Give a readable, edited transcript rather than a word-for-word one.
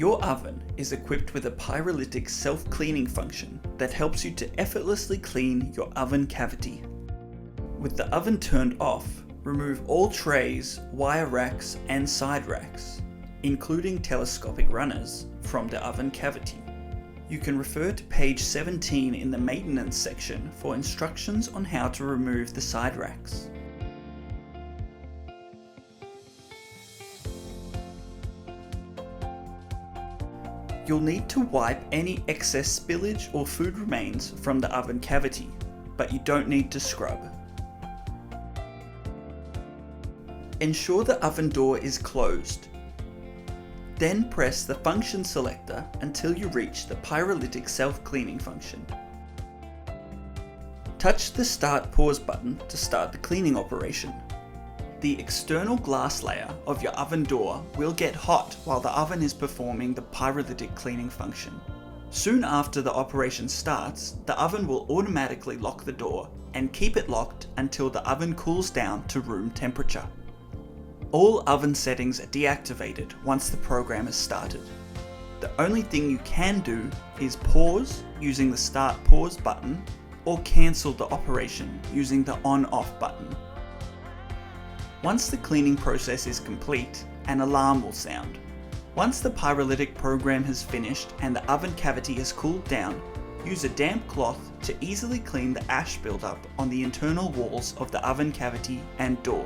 Your oven is equipped with a Pyrolytic Self Cleaning Function that helps you to effortlessly clean your oven cavity. With the oven turned off, remove all trays, wire racks and side racks, including telescopic runners, from the oven cavity. You can refer to page 17 in the maintenance section for instructions on how to remove the side racks. You'll need to wipe any excess spillage or food remains from the oven cavity, but you don't need to scrub. Ensure the oven door is closed. Then press the function selector until you reach the Pyrolytic Self Cleaning Function. Touch the Start Pause button to start the cleaning operation. The external glass layer of your oven door will get hot while the oven is performing the pyrolytic cleaning function. Soon after the operation starts, the oven will automatically lock the door and keep it locked until the oven cools down to room temperature. All oven settings are deactivated once the program is started. The only thing you can do is pause using the Start Pause button or cancel the operation using the On/Off button. Once the cleaning process is complete, an alarm will sound. Once the pyrolytic program has finished and the oven cavity has cooled down, use a damp cloth to easily clean the ash buildup on the internal walls of the oven cavity and door.